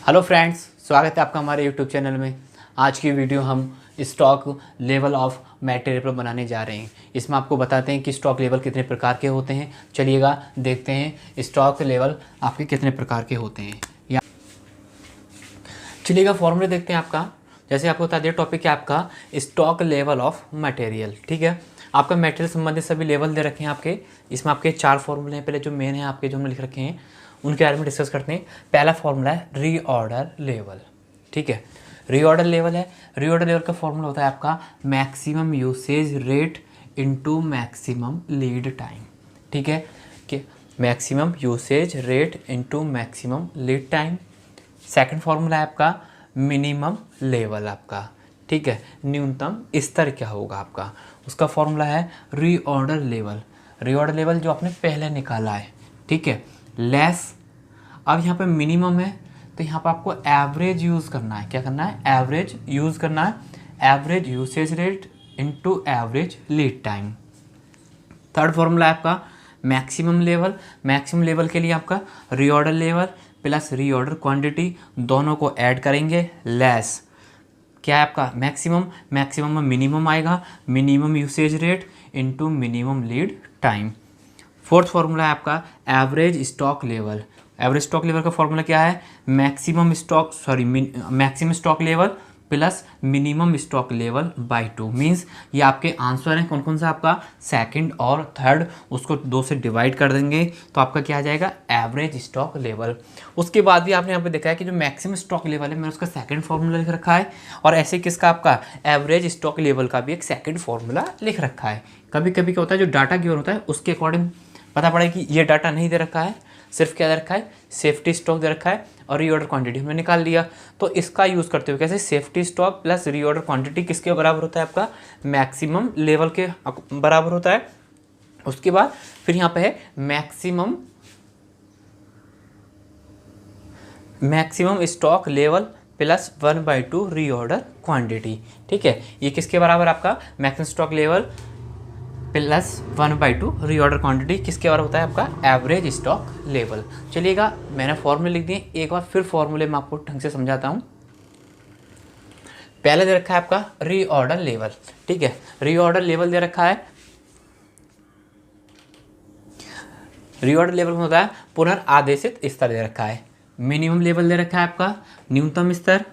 Hello friends, स्वागत है आपका हमारे यूट्यूब चैनल में। आज की वीडियो हम स्टॉक लेवल ऑफ मटेरियल पर बनाने जा रहे हैं। इसमें आपको बताते हैं कि स्टॉक लेवल कितने प्रकार के होते हैं। चलिएगा देखते हैं स्टॉक लेवल आपके कितने प्रकार के होते हैं। या चलिएगा फॉर्मूले देखते हैं आपका। जैसे आपको बता दिया, टॉपिक है आपका स्टॉक लेवल ऑफ मटेरियल। ठीक है, आपका मटेरियल संबंधित सभी लेवल दे रखे हैं आपके। इसमें आपके 4 फॉर्मूले हैं। पहले जो मेन है आपके, जो हमने लिख रखे हैं, उनके बारे में डिस्कस करते हैं। पहला फॉर्मूला है रीऑर्डर लेवल। ठीक है, रीऑर्डर लेवल है। रीऑर्डर लेवल का फॉर्मूला होता है आपका maximum usage rate into maximum lead time. ठीक है, कि maximum usage rate into maximum lead time. Second formula है आपका मिनिमम लेवल आपका। ठीक है, न्यूनतम स्तर क्या होगा आपका, उसका फॉर्मूला है रीऑर्डर लेवल। रीऑर्डर लेवल जो आपने पहले निकाला है। ठीक है, लेस। अब यहाँ पे मिनिमम है तो यहाँ पर आपको एवरेज यूज़ करना है। क्या करना है? एवरेज यूज़ करना है। Average usage rate into average lead time. Third formula है आपका मैक्सिमम लेवल। मैक्सिमम लेवल के लिए आपका reorder level plus reorder quantity दोनों को ऐड करेंगे, लेस क्या है आपका मैक्सिमम। मैक्सिमम में मिनिमम आएगा, minimum usage rate into minimum lead time. Fourth formula है आपका average stock level. Average stock level का फॉर्मूला क्या है? Maximum stock level plus minimum stock level by 2। Means ये आपके आंसर हैं कौन कौन सा आपका, सेकंड और थर्ड, उसको 2 से डिवाइड कर देंगे तो आपका क्या आ जाएगा, एवरेज स्टॉक लेवल। उसके बाद भी आपने यहाँ पे देखा है कि जो मैक्सिमम स्टॉक लेवल है, मैंने उसका सेकंड फॉर्मूला लिख रखा है। और ऐसे किसका आपका एवरेज स्टॉक लेवल का भी एक सेकंड फॉर्मूला लिख रखा है। कभी कभी क्या होता है, जो डाटा गिवन होता है उसके अकॉर्डिंग पता पड़े कि ये डाटा नहीं दे रखा है, सिर्फ क्या दे रखा है, सेफ्टी स्टॉक दे रखा है और रीऑर्डर क्वांटिटी हमने निकाल लिया। तो इसका यूज़ करते हुए कैसे, safety stock plus reorder quantity किसके बराबर होता है आपका, मैक्सिमम लेवल के बराबर होता है। उसके बाद फिर यहाँ पे है maximum stock level plus 1/2 reorder quantity. ठीक है, ये किसके बराबर आपका maximum stock level plus 1/2 reorder quantity किसके बराबर होता है आपका एवरेज स्टॉक लेवल। चलिएगा, मैंने फॉर्मूले लिख दिए, एक बार फिर फॉर्मूले में आपको ढंग से समझाता हूँ। पहले दे रखा है आपका रीऑर्डर लेवल। ठीक है, रीऑर्डर लेवल दे रखा है। रीऑर्डर लेवल में होता है पुनर्आदेशित स्तर दे रखा है। मिनिमम लेवल दे रखा है आपका न्यूनतम स्तर,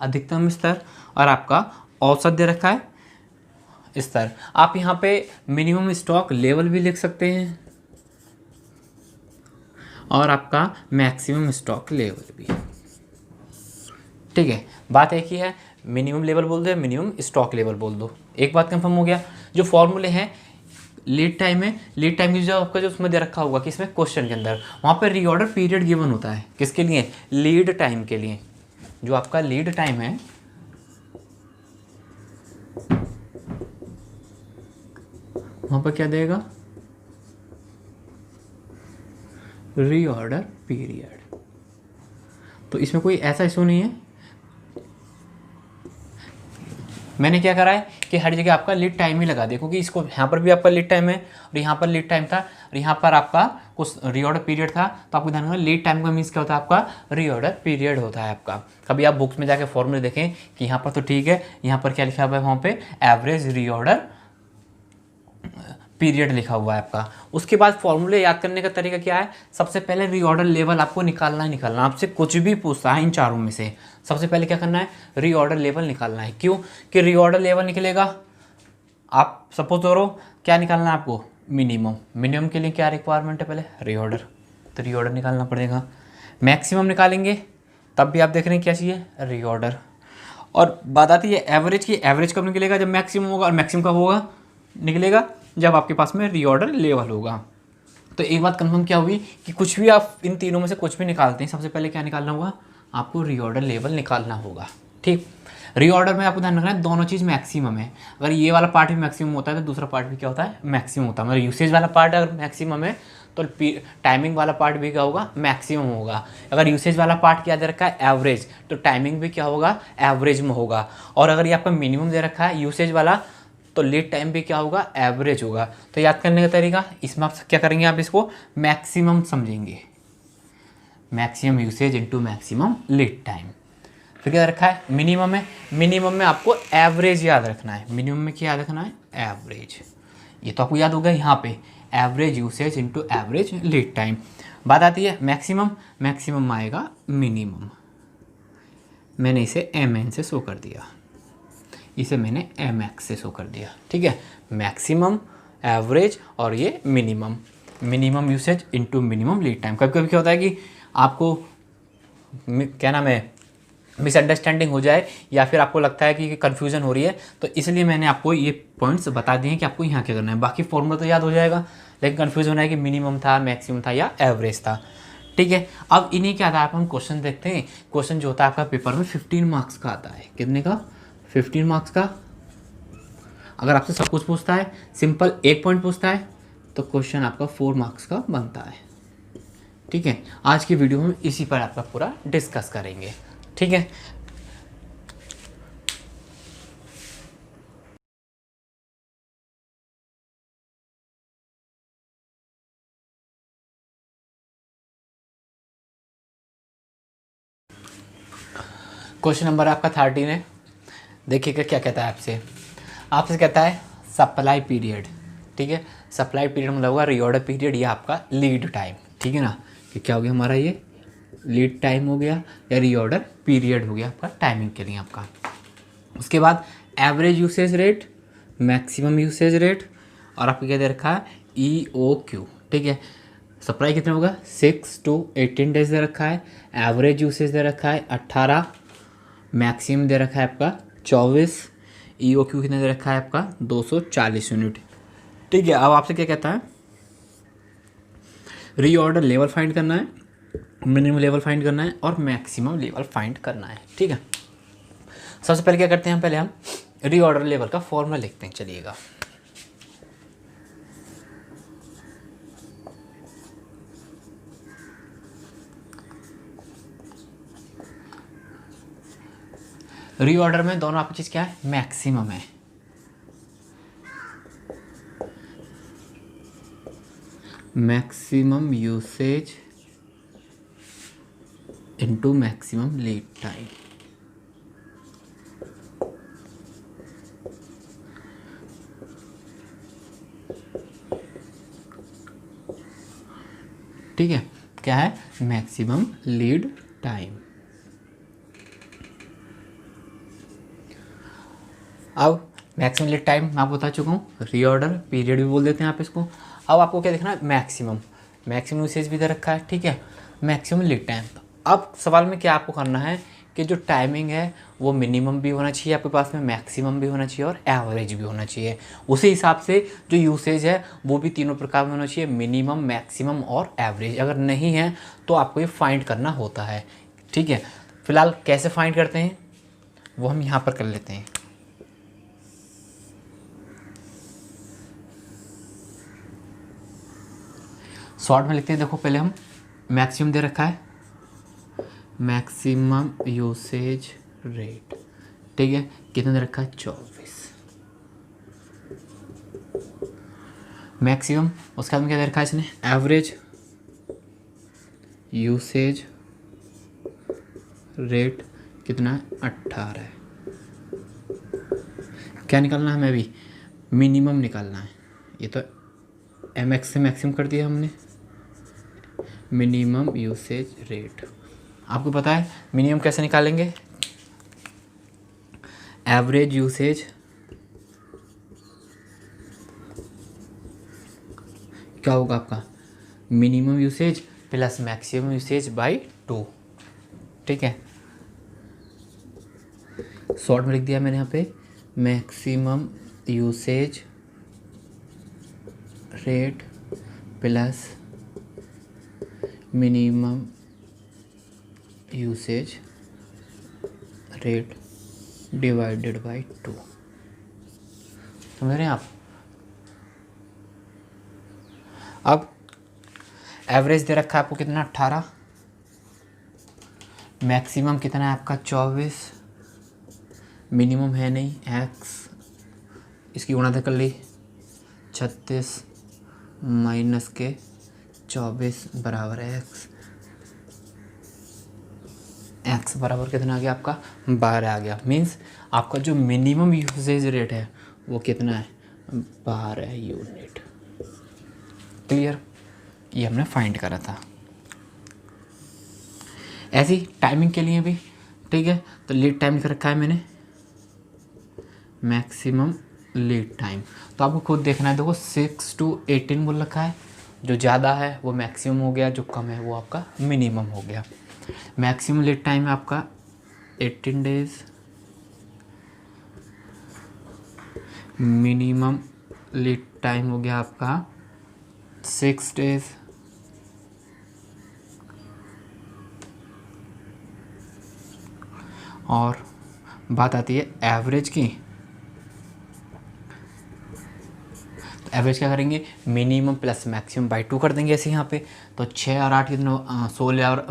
अधिकतम स्तर, और आपका औसत दे रखा है स्तर। आप यहाँ पे मिनिमम स्टॉक लेवल भी लिख सकते हैं और आपका मैक्सिमम स्टॉक लेवल भी। ठीक है, बात एक ही है, मिनिमम लेवल बोल दो या मिनिमम स्टॉक लेवल बोल दो, एक बात कंफर्म हो गया। जो फॉर्मूले हैं, लीड टाइम है, लीड टाइम की जो आपका जो उसमें दे रखा होगा कि इसमें क्वेश्चन के अंदर, वहाँ पर रीऑर्डर पीरियड गिवन होता है किसके लिए, लीड टाइम के लिए। जो आपका लीड टाइम है वहाँ पर क्या देगा, रीऑर्डर पीरियड। तो इसमें कोई ऐसा इशू नहीं है। मैंने क्या करा है कि हर जगह आपका लीड टाइम ही लगा दिया, क्योंकि इसको यहाँ पर भी आपका लीड टाइम है और यहाँ पर लीड टाइम था और यहाँ पर आपका कुछ रीऑर्डर पीरियड था। तो आपको ध्यान रखना, लीड टाइम का मीन्स क्या होता है आपका, रीऑर्डर पीरियड होता है आपका। कभी आप बुक्स में जाके फॉर्मूले देखें कि यहाँ पर तो ठीक है, यहाँ पर क्या लिखा हुआ है, वहाँ पे एवरेज रीऑर्डर पीरियड लिखा हुआ है आपका। उसके बाद फॉर्मूले याद करने का तरीका क्या है, सबसे पहले रीऑर्डर लेवल आपको निकालना ही निकालना। आपसे कुछ भी पूछता है इन चारों में से, सबसे पहले क्या करना है, रीऑर्डर लेवल निकालना है। क्यों कि रीऑर्डर लेवल निकलेगा, आप सपोज करो क्या निकालना है आपको, मिनिमम। मिनिमम के लिए क्या रिक्वायरमेंट है, पहले रीऑर्डर, तो रीऑर्डर निकालना पड़ेगा। मैक्सिमम निकालेंगे तब भी आप देख रहे हैं क्या चाहिए, रीऑर्डर। और बात आती है एवरेज की, एवरेज कब निकलेगा, जब मैक्सिमम होगा। और मैक्सिमम कब होगा, निकलेगा जब आपके पास में रीऑर्डर लेवल होगा। तो एक बात कंफर्म क्या हुई कि कुछ भी आप इन तीनों में से कुछ भी निकालते हैं, सबसे पहले क्या निकालना होगा, आपको रीऑर्डर लेवल निकालना होगा। ठीक, रीऑर्डर में आपको ध्यान रखना है दोनों चीज़ मैक्सिमम है। अगर ये वाला पार्ट भी मैक्सिमम होता है तो दूसरा पार्ट भी क्या होता है, मैक्सिमम होता है। मतलब यूसेज वाला पार्ट अगर मैक्सिमम है तो टाइमिंग वाला पार्ट भी क्या होगा, मैक्सिमम होगा। अगर यूसेज वाला पार्ट क्या दे रखा है, एवरेज, तो टाइमिंग भी क्या होगा, एवरेज में होगा। और अगर ये आपका मिनिमम दे रखा है यूसेज वाला, तो लीड टाइम भी क्या होगा, एवरेज होगा। तो याद करने का तरीका, इसमें आप क्या करेंगे, आप इसको मैक्सिमम समझेंगे, maximum usage into maximum lead time. फिर क्या रखा है, मिनिमम है, मिनिमम में आपको एवरेज याद रखना है, मिनिमम में क्या याद रखना है, एवरेज। ये तो आपको याद होगा यहाँ पे, average usage into average lead time. बात आती है मैक्सिमम, मैक्सिमम आएगा मिनिमम, मैंने इसे एम एन से शो कर दिया, इसे मैंने एम एक्स से शो कर दिया, ठीक है। मैक्सिमम, एवरेज और ये minimum, minimum usage into minimum lead time. कभी कभी क्या होता है कि आपको क्या नाम है, मिसअंडरस्टैंडिंग हो जाए या फिर आपको लगता है कि कन्फ्यूजन हो रही है, तो इसलिए मैंने आपको ये पॉइंट्स बता दिए हैं कि आपको यहाँ क्या करना है। बाकी फॉर्मूला तो याद हो जाएगा, लेकिन कन्फ्यूज होना है कि मिनिमम था, मैक्सिमम था या एवरेज था, ठीक है। अब इन्हीं के आधार पर हम क्वेश्चन देखते हैं। क्वेश्चन जो होता है आपका पेपर में 15 मार्क्स का आता है, कितने का, 15 मार्क्स का। अगर आपसे सब कुछ पूछता है, सिंपल एक पॉइंट पूछता है, तो क्वेश्चन आपका 4 मार्क्स का बनता है, ठीक है। आज की वीडियो में इसी पर आपका पूरा डिस्कस करेंगे, ठीक है। क्वेश्चन नंबर आपका 13 है। देखिएगा क्या कहता है आपसे, आपसे कहता है सप्लाई पीरियड, ठीक है। सप्लाई पीरियड मतलब होगा रीऑर्डर पीरियड या आपका लीड टाइम, ठीक है ना। कि क्या हो गया हमारा, ये लीड टाइम हो गया या रीऑर्डर पीरियड हो गया आपका टाइमिंग के लिए आपका। उसके बाद average usage rate, maximum usage rate, और आपको क्या दे रखा है, ई ओ क्यू, ठीक है। सप्लाई कितना होगा, 6 to 18 डेज दे रखा है, एवरेज यूसेज दे रखा है 18, मैक्सिमम दे रखा है आपका 24, ई ओ क्यू कितना दे रखा है आपका 240 यूनिट, ठीक है। अब आपसे क्या कहता है, रीऑर्डर लेवल फाइंड करना है, मिनिमम लेवल फाइंड करना है और मैक्सिमम लेवल फाइंड करना है, ठीक है। सबसे पहले क्या करते हैं, पहले हम रीऑर्डर लेवल का फॉर्मूला लिखते हैं, चलिएगा। रीऑर्डर में दोनों आपकी चीज़ क्या है, मैक्सिमम है, maximum usage into maximum lead time, ठीक है। क्या है, मैक्सिमम लीड टाइम। अब मैक्सिमम लीड टाइम मैं आपको बता चुका हूँ, रीऑर्डर पीरियड भी बोल देते हैं आप इसको। अब आपको क्या देखना है, मैक्सिमम, मैक्सिमम यूसेज भी दे रखा है, ठीक है, मैक्सिमम लीड टाइम। अब सवाल में क्या आपको करना है कि जो टाइमिंग है वो मिनिमम भी होना चाहिए आपके पास में, मैक्सिमम भी होना चाहिए और एवरेज भी होना चाहिए। उसी हिसाब से जो यूसेज है वो भी तीनों प्रकार में होना चाहिए, मिनिमम, मैक्सिमम और एवरेज। अगर नहीं है तो आपको ये फाइंड करना होता है, ठीक है। फिलहाल कैसे फाइंड करते हैं वो हम यहाँ पर कर लेते हैं। शॉर्ट में लिखते हैं, देखो पहले हम मैक्सिमम दे रखा है, मैक्सिमम यूसेज रेट, ठीक है, कितना दे रखा है 24 मैक्सिमम। उसके बाद में क्या दे रखा है इसने, एवरेज यूसेज रेट कितना है 18 है। क्या निकालना है हमें अभी, मिनिमम निकालना है। ये तो एम एक्स से मैक्सिमम कर दिया हमने, मिनिमम यूसेज रेट। आपको पता है मिनिमम कैसे निकालेंगे, एवरेज यूसेज क्या होगा आपका, minimum usage plus maximum usage by 2, ठीक है। शॉर्ट में लिख दिया मैंने यहाँ पे, maximum usage rate plus minimum usage rate divided by 2, समझ रहे हैं आप। अब एवरेज दे रखा है आपको कितना 18, मैक्सिमम कितना है आपका 24, मिनिमम है नहीं x, इसकी गुणा कर ली 36 माइनस के 24 बराबर है एक्स बराबर कितना आ गया आपका 12 आ गया। मीन्स आपका जो मिनिमम यूसेज रेट है वो कितना है 12 यूनिट। क्लियर, ये हमने फाइंड करा था। ऐसी टाइमिंग के लिए भी ठीक है, तो लीड टाइम लिख रखा है मैंने मैक्सिमम लीड टाइम। तो आपको खुद देखना है, देखो 6 to 18 बोल रखा है, जो ज़्यादा है वो मैक्सिमम हो गया, जो कम है वो आपका मिनिमम हो गया। मैक्सिमम लीड टाइम है आपका 18 डेज, मिनिमम लीड टाइम हो गया आपका 6 डेज, और बात आती है एवरेज की। तो एवरेज क्या करेंगे, मिनिमम प्लस मैक्सिमम बाई 2 कर देंगे ऐसे यहाँ पे। तो 6 और 8 कितना 16 और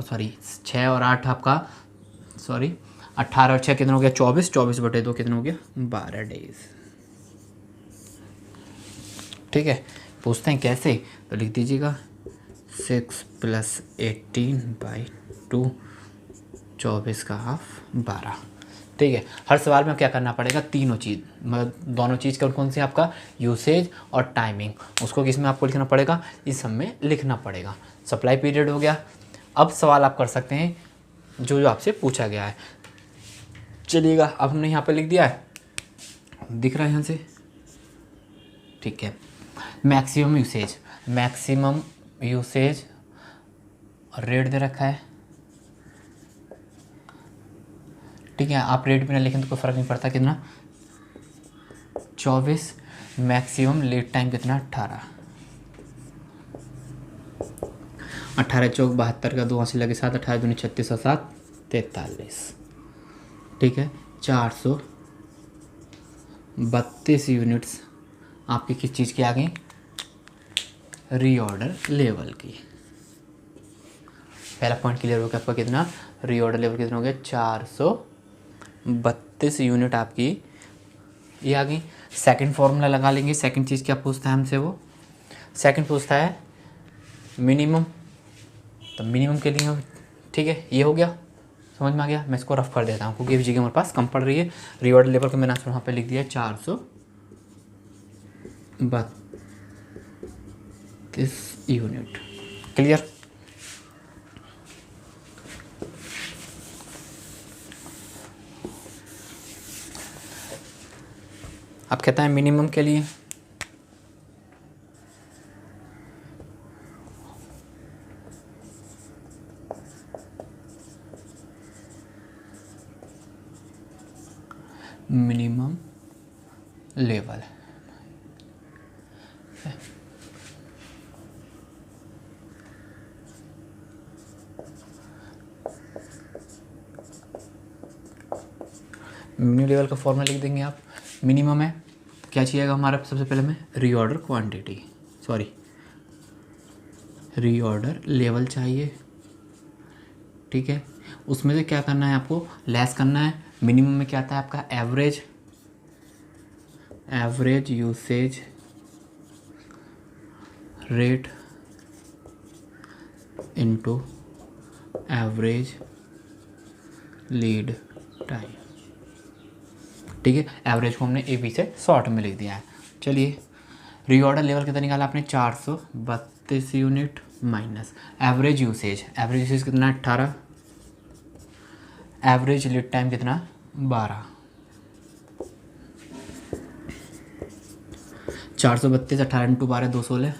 6 और 8 आपका 18 और 6 कितना हो गया 24, 24/2 कितना हो गया 12 डेज। ठीक है, पूछते हैं कैसे, तो लिख दीजिएगा 6 + 18/2, 24 का हाफ 12। ठीक है, हर सवाल में क्या करना पड़ेगा, तीनों चीज़, मतलब दोनों चीज़ कौन सी आपका यूसेज और टाइमिंग, उसको किस में आपको लिखना पड़ेगा, इस सब में लिखना पड़ेगा। सप्लाई पीरियड हो गया। अब सवाल आप कर सकते हैं जो जो आपसे पूछा गया है। चलिएगा, अब हमने यहाँ पे लिख दिया है, दिख रहा है यहाँ से। ठीक है, मैक्सिमम यूसेज रेट दे रखा है। ठीक है, आप रेट बिना लिखें तो कोई फ़र्क नहीं पड़ता, कितना 24, मैक्सिमम लीड टाइम कितना 18 चौक 72 का 2 80 लगे 7, 18 दूनी 36 और 7 43। ठीक है, 432 यूनिट्स आपकी किस चीज़ की आ गई, रीऑर्डर लेवल की। पहला पॉइंट क्लियर हो गया आपका, कितना रीऑर्डर लेवल कितना हो गया 432 यूनिट आपकी ये आ गई। सेकंड फॉर्मूला लगा लेंगे। सेकंड चीज़ क्या पूछता है हमसे, वो सेकंड पूछता है मिनिमम, तो मिनिमम के लिए ठीक है ये हो गया, समझ में आ गया। मैं इसको रफ कर देता हूँ क्योंकि ये जगह हमारे पास कम पड़ रही है। रीऑर्डर लेवल को मैंने वहाँ पे लिख दिया 432 यूनिट। क्लियर, अब कहता है मिनिमम के लिए मिनिमम लेवल मिनिमम लेवल का फॉर्मूला लिख देंगे आप। मिनिमम है क्या चाहिएगा हमारा, सबसे पहले में रीऑर्डर क्वांटिटी, रीऑर्डर लेवल चाहिए। ठीक है, उसमें से क्या करना है आपको, लेस करना है। मिनिमम में क्या आता है आपका average usage rate into average lead time. ठीक है, एवरेज को हमने AB से शॉर्ट में लिख दिया है। चलिए, रीऑर्डर लेवल कितना निकाला आपने 432 यूनिट माइनस एवरेज यूसेज कितना 18, एवरेज लीड टाइम कितना 12, 432 18 × 12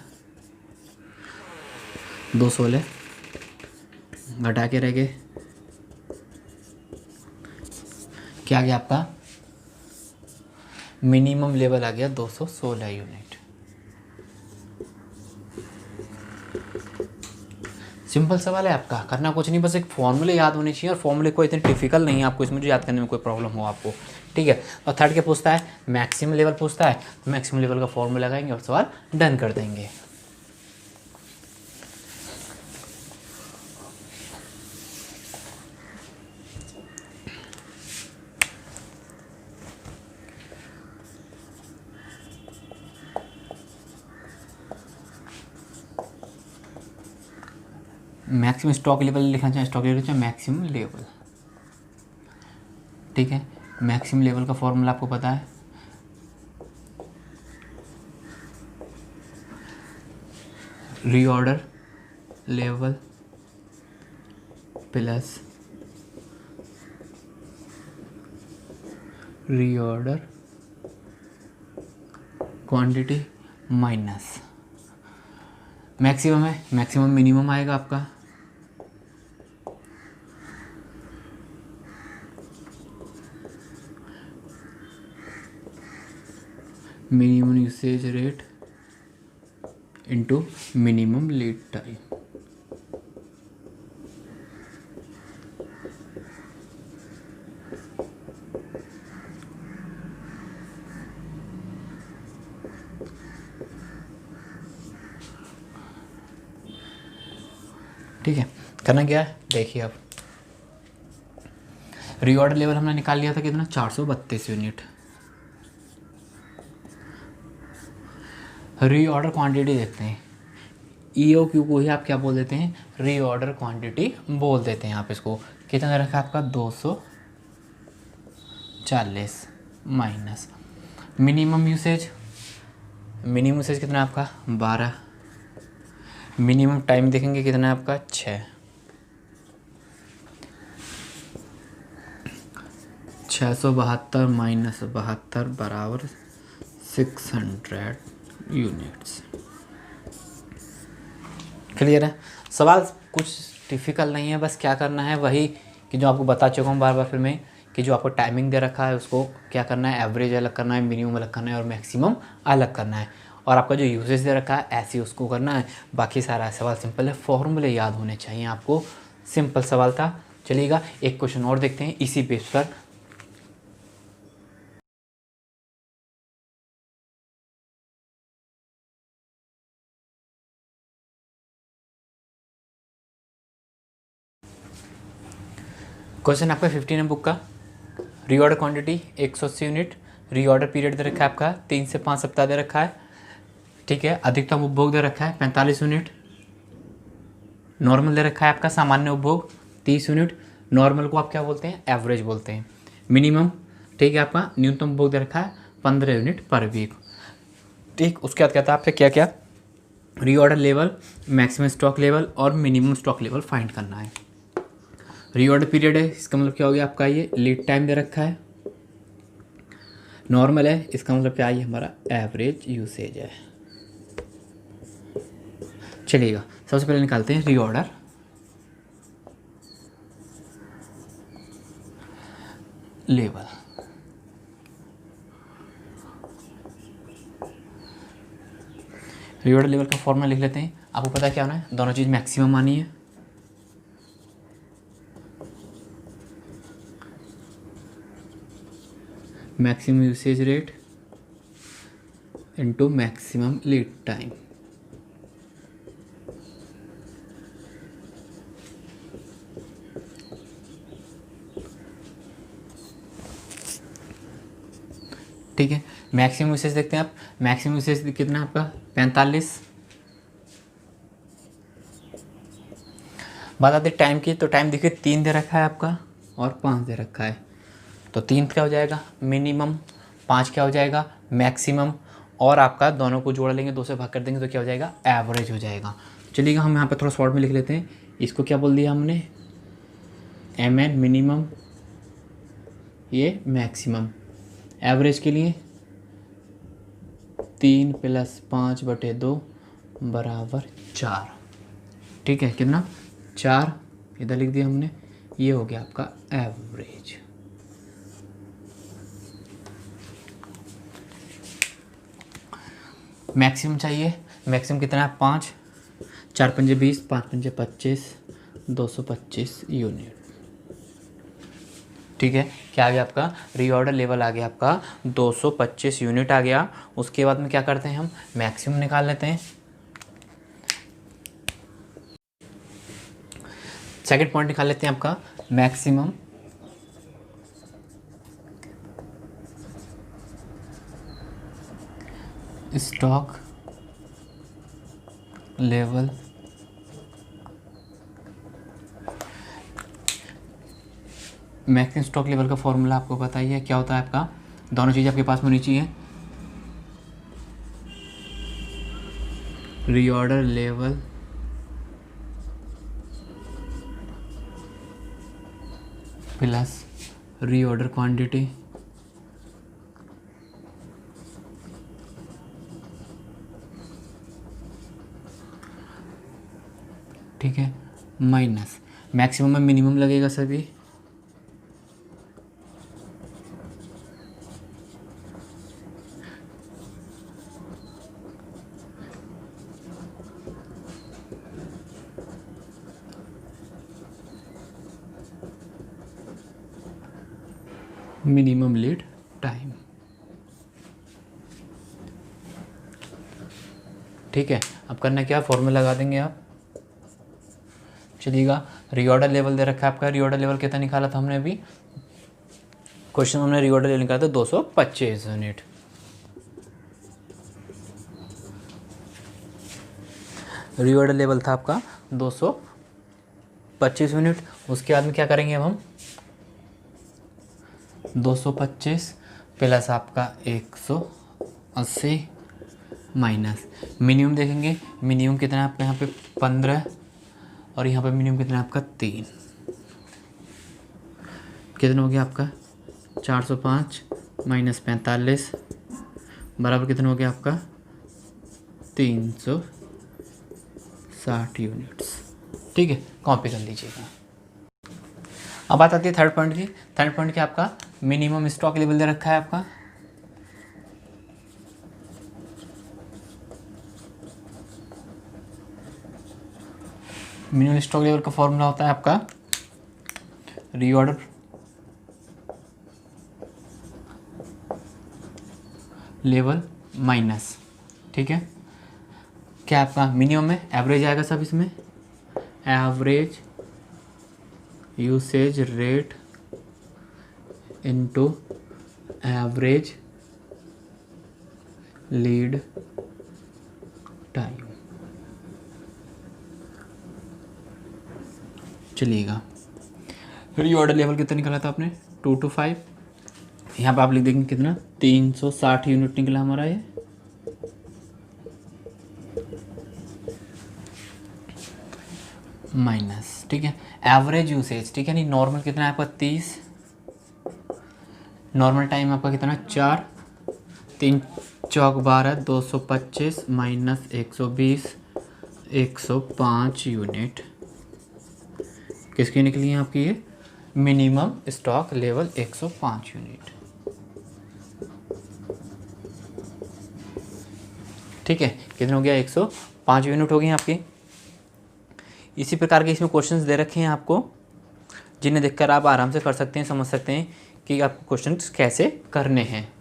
216 घटा के रह गए, क्या आ गया आपका मिनिमम लेवल आ गया 216 यूनिट। सिंपल सवाल है आपका, करना कुछ नहीं, बस एक फॉर्मूले याद होने चाहिए और फॉर्मूले को इतने डिफिकल्ट नहीं है आपको इसमें जो याद करने में कोई प्रॉब्लम हो आपको। ठीक है, और थर्ड क्या पूछता है, मैक्सिमम लेवल पूछता है। मैक्सिमम लेवल का फॉर्मूला लगाएंगे और सवाल डन कर देंगे। मैक्सिमम स्टॉक लेवल लिखना चाहिए, स्टॉक लेवल चाहिए मैक्सिमम लेवल, ठीक है। मैक्सिमम लेवल का फॉर्मूला आपको पता है, reorder level plus reorder quantity minus maximum है, मैक्सिमम मिनिमम आएगा आपका, minimum usage rate into minimum lead time. ठीक है, करना क्या है देखिए अब, रीऑर्डर लेवल हमने निकाल लिया था कितना, 432 यूनिट। रीऑर्डर क्वांटिटी देखते हैं, ईओ क्यू को ही आप क्या बोल देते हैं, रीऑर्डर क्वांटिटी बोल देते हैं आप इसको। कितना रखा आपका 240 minus minimum usage, minimum usage कितना है आपका 12, मिनिमम टाइम देखेंगे कितना है आपका 6, 672 माइनस 72 बराबर 600 यूनिट्स। क्लियर है, सवाल कुछ डिफ़िकल्ट नहीं है, बस क्या करना है वही कि जो आपको बता चुका हूँ बार बार फिर मैं, कि जो आपको टाइमिंग दे रखा है उसको क्या करना है, एवरेज अलग करना है, मिनिमम अलग करना है और मैक्सिमम अलग करना है, और आपका जो यूसेज दे रखा है ऐसे ही उसको करना है। बाकी सारा सवाल सिंपल है, फॉर्मूले याद होने चाहिए आपको, सिंपल सवाल था। चलिएगा एक क्वेश्चन और देखते हैं इसी बेस पर। क्वेश्चन आपका 15 है बुक का, reorder quantity 180 unit, reorder period दे रखा है आपका 3 से 5 सप्ताह दे रखा है, ठीक है। अधिकतम उपभोग दे रखा है 45 यूनिट, नॉर्मल दे रखा है आपका सामान्य उपभोग 30 यूनिट, नॉर्मल को आप क्या बोलते हैं, एवरेज बोलते हैं। मिनिमम, ठीक है, आपका न्यूनतम उपभोग दे रखा है 15 यूनिट पर वीक, ठीक। उसके बाद कहता है आपसे क्या क्या, reorder level, maximum stock level और मिनिमम स्टॉक लेवल फाइंड करना है। रीऑर्डर पीरियड है, इसका मतलब क्या हो गया आपका, ये लीड टाइम दे रखा है। नॉर्मल है, इसका मतलब क्या है, हमारा एवरेज यूसेज है। चलिएगा सबसे पहले निकालते हैं रीऑर्डर लेवल। रीऑर्डर लेवल का फॉर्मूला लिख लेते हैं, आपको पता है क्या होना है, दोनों चीज़ मैक्सिमम आनी है, maximum usage rate into maximum lead time. ठीक है, मैक्सिमम यूसेज देखते हैं आप, मैक्सिमम यूसेज कितना है आपका 45। बात आती है टाइम की, तो टाइम देखिए 3 दे रखा है आपका और 5 दे रखा है, तो 3 क्या हो जाएगा मिनिमम, 5 क्या हो जाएगा मैक्सिमम, और आपका दोनों को जोड़ लेंगे, 2 से भाग कर देंगे तो क्या हो जाएगा एवरेज हो जाएगा। चलिएगा हम यहाँ पे थोड़ा शॉर्ट में लिख लेते हैं, इसको क्या बोल दिया हमने, एम एन मिनिमम, ये मैक्सिमम, एवरेज के लिए 3 + 5/2 बराबर 4, ठीक है, कितना 4 इधर लिख दिया हमने, ये हो गया आपका एवरेज। मैक्सिमम चाहिए, मैक्सिमम कितना है 5, 4 पंजे 20, 5 पंजे 25, 225 यूनिट, ठीक है। क्या आ गया आपका, रीऑर्डर लेवल आ गया आपका 225 यूनिट आ गया। उसके बाद में क्या करते हैं हम, मैक्सिमम निकाल लेते हैं। सेकंड पॉइंट निकाल लेते हैं आपका, maximum stock level maximum stock level का फॉर्मूला आपको पता ही है क्या होता है आपका, दोनों चीज़ आपके पास में होनी चाहिए, reorder level plus reorder quantity ठीक है, माइनस मैक्सिमम में मिनिमम लगेगा सभी, मिनिमम लीड टाइम। ठीक है, अब करना क्या, फॉर्मूला लगा देंगे आप। चलिएगा, रीऑर्डर लेवल दे रखा है आपका, रीऑर्डर लेवल कितना निकाला था हमने अभी, क्वेश्चन हमने रीऑर्डर लेवल निकाला था 225 यूनिट। रीऑर्डर लेवल था आपका 225 यूनिट। उसके बाद में क्या करेंगे अब हम, 225 प्लस आपका 180 माइनस मिनिमम देखेंगे, मिनिमम कितना है आपका यहाँ पे 15 और यहाँ पे मिनिमम कितना है आपका 3, कितना हो गया आपका 405 माइनस 45 बराबर कितना हो गया आपका 360 यूनिट्स। ठीक है, कॉपी कर लीजिएगा। अब बात आती है थर्ड पॉइंट की। थर्ड पॉइंट क्या आपका, मिनिमम स्टॉक लेवल दे रखा है आपका, मिनिमम स्टॉक लेवल का फॉर्मूला होता है आपका रीऑर्डर लेवल माइनस, ठीक है, क्या आपका मिनिमम है, एवरेज आएगा सब इसमें, average usage rate into average lead time. चलिएगा, रीऑर्डर लेवल कितना निकाला था आपने 2 to 5, यहाँ पर आप लिख देंगे कितना 360 यूनिट निकला हमारा ये, माइनस, ठीक है, एवरेज यूसेज, ठीक है, नहीं नॉर्मल कितना है आपका 30, नॉर्मल टाइम आपका कितना 4, 3 चौक 12, 225 माइनस 120, 105 यूनिट किसकी निकली है आपकी ये, मिनिमम स्टॉक लेवल 105 यूनिट। ठीक है, कितना हो गया 105 यूनिट हो गई आपकी। इसी प्रकार के इसमें क्वेश्चंस दे रखे हैं आपको, जिन्हें देखकर आप आराम से कर सकते हैं, समझ सकते हैं कि आपको क्वेश्चंस कैसे करने हैं।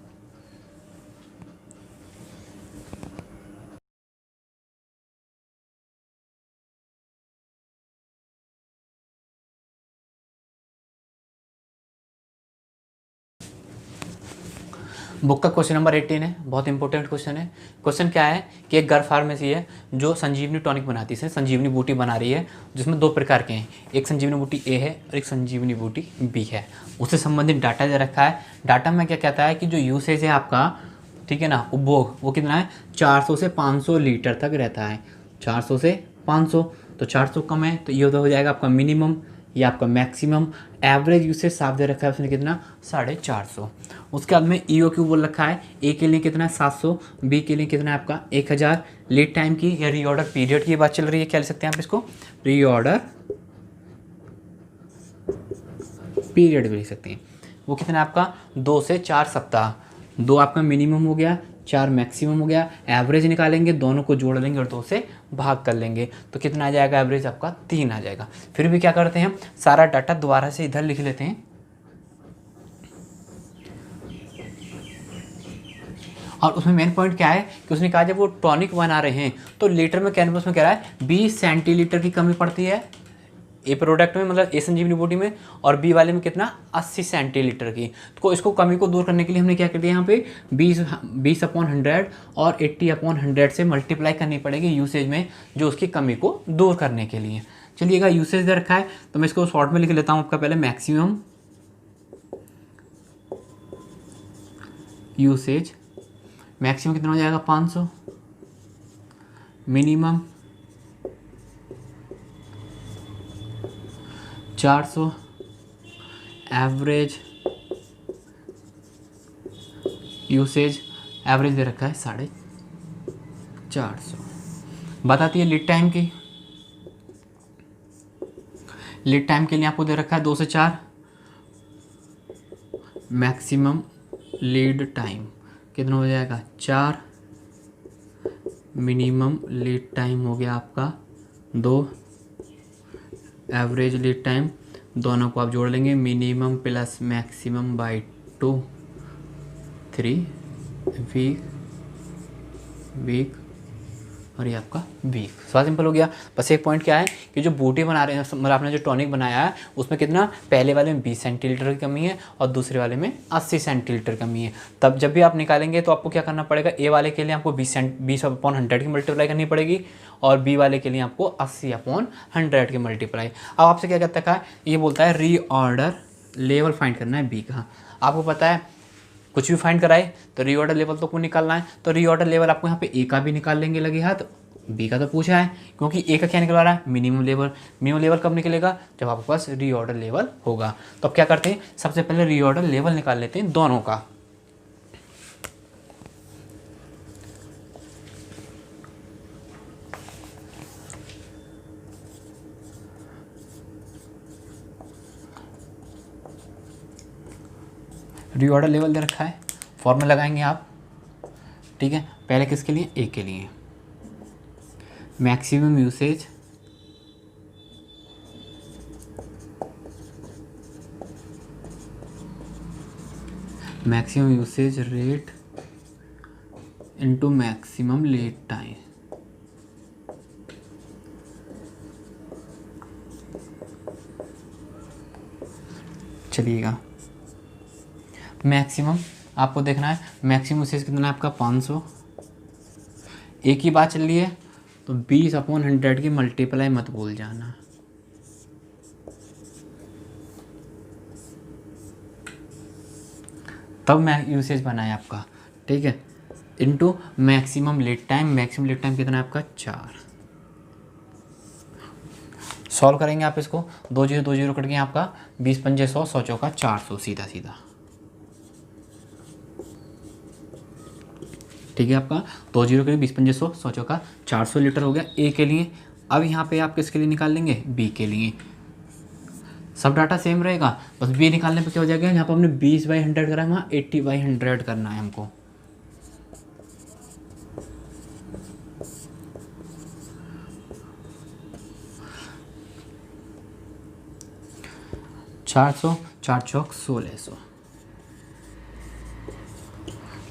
बुक का क्वेश्चन नंबर 18 है, बहुत इंपॉर्टेंट क्वेश्चन है। क्वेश्चन क्या है कि एक गर्ग फार्मेसी है जो संजीवनी टॉनिक बनाती है, संजीवनी बूटी बना रही है, जिसमें 2 प्रकार के हैं, एक संजीवनी बूटी ए है और एक संजीवनी बूटी बी है। उससे संबंधित डाटा दे रखा है। डाटा में क्या कहता है कि जो यूसेज है आपका, ठीक है ना, उपभोग वो कितना है 400 से 500 लीटर तक रहता है, 400 से 500, तो 400 कम है तो ये हो जाएगा आपका मिनिमम, ये आपका मैक्सिमम। एवरेज यूसेज साफ दे रखा है उसने कितना 450। उसके बाद में EOQ बोल रखा है, ए के लिए कितना है 700, बी के लिए कितना है आपका 1000। लीड टाइम की या रीऑर्डर पीरियड की बात चल रही है, क्या लिख सकते हैं आप इसको, रीऑर्डर पीरियड भी लिख सकते हैं। वो कितना है आपका 2 से 4 सप्ताह, 2 आपका मिनिमम हो गया, 4 मैक्सिमम हो गया। एवरेज निकालेंगे, दोनों को जोड़ लेंगे और 2 से भाग कर लेंगे तो कितना आ जाएगा, एवरेज आपका 3 आ जाएगा। फिर भी क्या करते हैं, सारा डाटा दोबारा से इधर लिख लेते हैं और उसमें मेन पॉइंट क्या है कि उसने कहा जब वो टॉनिक बना रहे हैं तो लीटर में कैनवस में कह रहा है 20 सेंटीलीटर की कमी पड़ती है ए प्रोडक्ट में, मतलब ए संजीवनी बूटी में, और बी वाले में कितना 80 सेंटीलीटर की। तो इसको कमी को दूर करने के लिए हमने क्या कर दिया, यहाँ पे 20/100 और 80/100 से मल्टीप्लाई करनी पड़ेगी यूसेज में, जो उसकी कमी को दूर करने के लिए। चलिएगा, यूसेज दे रखा है तो मैं इसको शॉर्ट में लिख लेता हूँ आपका, पहले मैक्सिमम यूसेज, मैक्सिमम कितना हो जाएगा 500, मिनिमम 400, एवरेज यूसेज, एवरेज दे रखा है 450। बताती है लीड टाइम की, लीड टाइम के लिए आपको दे रखा है 2 से 4, मैक्सिमम लीड टाइम कितना हो जाएगा 4, मिनिमम लीड टाइम हो गया आपका 2, एवरेज लीड टाइम, दोनों को आप जोड़ लेंगे, minimum plus maximum by 2, 3 week और ये आपका वीक। थोड़ा सिंपल हो गया। बस एक पॉइंट क्या है कि जो बूटी बना रहे हैं, मतलब आपने जो टॉनिक बनाया है उसमें कितना, पहले वाले में 20 सेंटीलीटर की कमी है और दूसरे वाले में 80 सेंटीलीटर कमी है। तब जब भी आप निकालेंगे तो आपको क्या करना पड़ेगा, ए वाले के लिए आपको 20/100 की मल्टीप्लाई करनी पड़ेगी और बी वाले के लिए आपको 80/100 की मल्टीप्लाई। अब आपसे क्या कहता है, ये बोलता है रीऑर्डर लेवल फाइंड करना है बी का। आपको पता है कुछ भी फाइंड कराए तो रीऑर्डर लेवल तो को निकालना है, तो रीऑर्डर लेवल आपको यहाँ पे ए का भी निकाल लेंगे लगे हाथ, बी का तो पूछा है क्योंकि ए का क्या निकलवा रहा है, मिनिमम लेवल। मिनिमम लेवल कब निकलेगा, जब आपके पास रीऑर्डर लेवल होगा। तो अब क्या करते हैं, सबसे पहले रीऑर्डर लेवल निकाल लेते हैं दोनों का। रीऑर्डर लेवल दे रखा है, फॉर्मूला लगाएंगे आप, ठीक है। पहले किसके लिए, ए के लिए, maximum usage rate into maximum lead time. चलिएगा, मैक्सिमम आपको देखना है, मैक्सिमम यूसेज कितना है आपका 500। एक ही बात चल रही है तो 20/100 की मल्टीप्लाई मत भूल जाना। तब मैं यूसेज बना है आपका, ठीक है, into maximum lead time. Maximum lead time कितना है आपका 4। सॉल्व करेंगे आप इसको, 2 0 2 0 कट गए आपका, 20 पंजे 100, 100 चौका 400, सीधा सीधा, ठीक है। आपका 2 0 के लिए 20 पंजे 100, 100 चौका 400 लीटर हो गया ए के लिए। अब यहाँ पे आप किसके लिए निकाल लेंगे, बी के लिए। सब डाटा सेम रहेगा, बस बी निकालने पे क्या हो जाएगा, यहाँ पर हमने 20/100 करा है, वहाँ 80/100 करना है हमको। $400, 4 चौक 1600,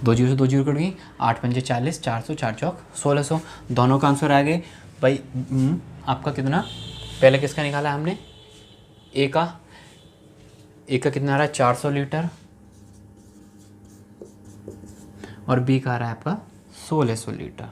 2 0 से 2 0 कट गई, 8 पंजे 40, 400, 4 चौक 1600, दोनों का आंसर आ गए भाई। आपका कितना, पहले किसका निकाला हमने, ए का कितना आ रहा है 400 लीटर और बी का आ रहा है आपका 1600 लीटर।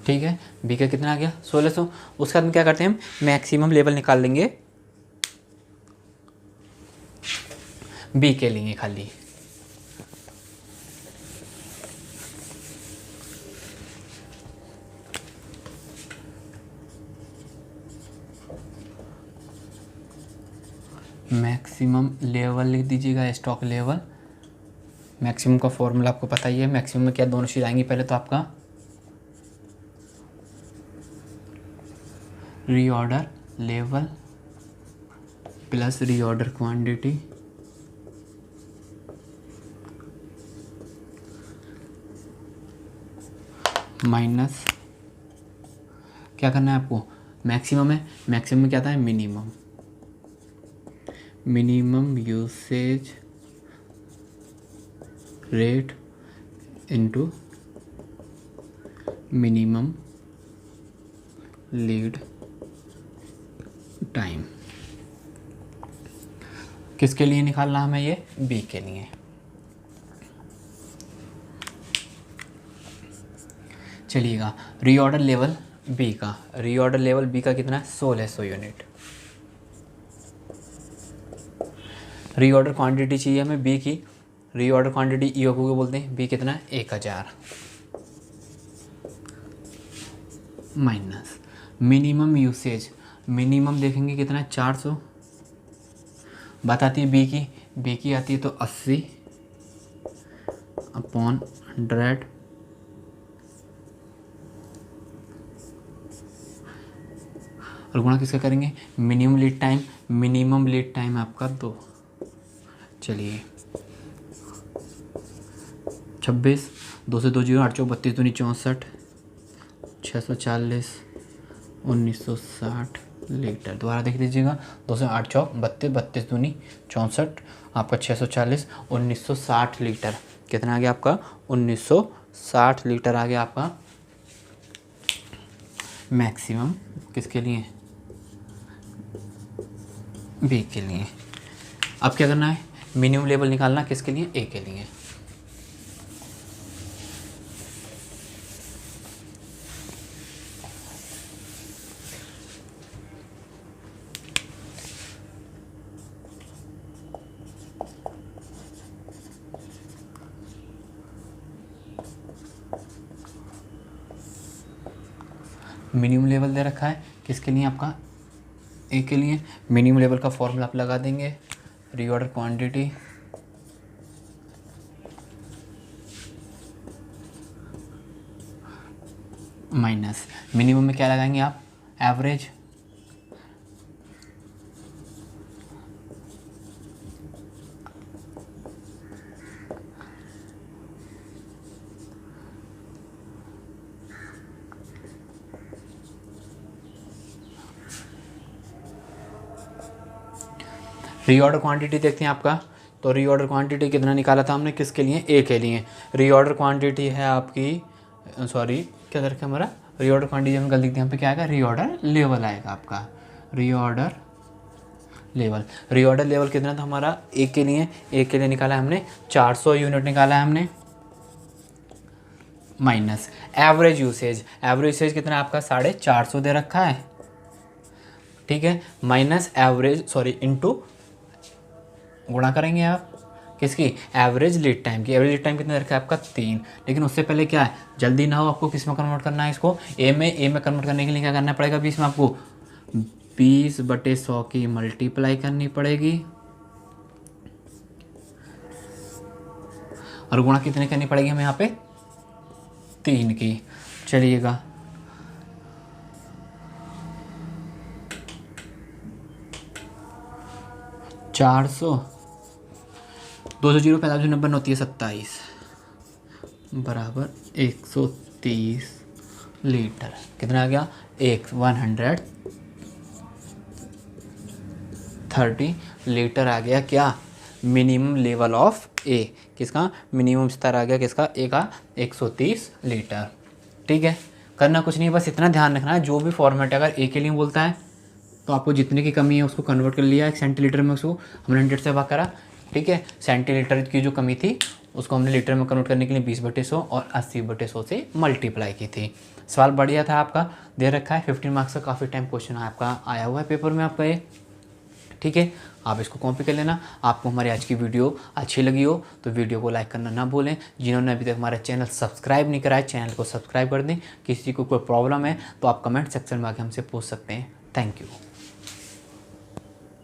ठीक है, बी का कितना आ गया 1600। उसके बाद में क्या करते हैं, हम मैक्सिमम लेवल निकाल लेंगे बी के लिए खाली। मैक्सिमम लेवल लिख दीजिएगा, स्टॉक लेवल। मैक्सिमम का फॉर्मूला आपको पता ही है, मैक्सिमम में क्या दोनों चीज़ आएंगी, पहले तो आपका reorder level plus reorder quantity minus क्या करना है आपको, मैक्सिमम है, मैक्सिमम में क्या था है minimum usage rate into minimum lead time. किसके लिए निकालना हमें, ये बी के लिए। चलिएगा, रीऑर्डर लेवल बी का रीऑर्डर लेवल बी का कितना है 1600 यूनिट। रीऑर्डर क्वांटिटी चाहिए हमें बी की, रीऑर्डर क्वांटिटी ईओ को बोलते हैं, बी कितना है 1000 माइनस मिनिमम यूसेज, मिनिमम देखेंगे कितना है 400, बात आती है बी की आती है तो 80 अपॉन 100 और गुणा किसका करेंगे मिनिमम लीड टाइम आपका 2। चलिए 26, 2 से 2 जीरो 8 चौक 32 दूनी 64, 640 1960 लीटर। दोबारा देख लीजिएगा 2 से 8 चौक 32, 32 दूनी 64, आपका 640 1960 लीटर। कितना आ गया आपका 1960 लीटर आ गया आपका मैक्सिमम किसके लिए, बी के लिए। अब क्या करना है, मिनिमम लेवल निकालना किसके लिए, ए के लिए। मिनिमम लेवल दे रखा है किसके लिए, आपका ए के लिए। मिनिमम लेवल का फॉर्मूला आप लगा देंगे, रीऑर्डर क्वांटिटी माइनस मिनिमम में क्या लगाएंगे आप, एवरेज, रीऑर्डर क्वांटिटी देखते हैं आपका, तो रीऑर्डर क्वांटिटी कितना निकाला था हमने किसके लिए, ए के लिए। रीऑर्डर क्वांटिटी है आपकी, सॉरी क्या रखा हमारा, रीऑर्डर क्वांटिटी हम गलती यहाँ पे क्या आएगा, रीऑर्डर लेवल आएगा आपका, रीऑर्डर लेवल कितना था हमारा ए के लिए निकाला है हमने 400 यूनिट निकाला है हमने, माइनस एवरेज यूसेज कितना आपका 450 दे रखा है, ठीक है, माइनस एवरेज इनटू गुणा करेंगे आप किसकी, एवरेज लीड टाइम की। एवरेज लीड टाइम कितना रखा है आपका 3, लेकिन उससे पहले क्या है, जल्दी ना हो आपको किस में कन्वर्ट करना है इसको, ए में कन्वर्ट करने के लिए क्या करना पड़ेगा, 20 में आपको 20/100 की मल्टीप्लाई करनी पड़ेगी और गुणा कितने करनी पड़ेगी हमें यहाँ पे 3 की। चलिएगा चार सौ 200 पैंतालीस 90 होती है 27 बराबर 130 लीटर। कितना आ गया 130 लीटर आ गया क्या, मिनिमम लेवल ऑफ ए, किसका मिनिमम स्तर आ गया किसका, ए का 130 लीटर। ठीक है, करना कुछ नहीं, बस इतना ध्यान रखना है जो भी फॉर्मेट है अगर ए के लिए बोलता है तो आपको जितने की कमी है उसको कन्वर्ट कर लिया, 1 सेंटीलीटर में उसको हमने 100 से भाग करा। ठीक है, सेंटीलीटर की जो कमी थी उसको हमने लीटर में कन्वर्ट करने के लिए 20/100 और 80/100 से मल्टीप्लाई की थी। सवाल बढ़िया था आपका, दे रखा है 15 मार्क्स का, काफ़ी टाइम क्वेश्चन आपका आया हुआ है पेपर में आपका ये। ठीक है, आप इसको कॉपी कर लेना। आपको हमारी आज की वीडियो अच्छी लगी हो तो वीडियो को लाइक करना ना भूलें। जिन्होंने अभी तक हमारा चैनल सब्सक्राइब नहीं करा है चैनल को सब्सक्राइब कर दें। किसी को कोई प्रॉब्लम है तो आप कमेंट सेक्शन में आके हमसे पूछ सकते हैं। Thank you.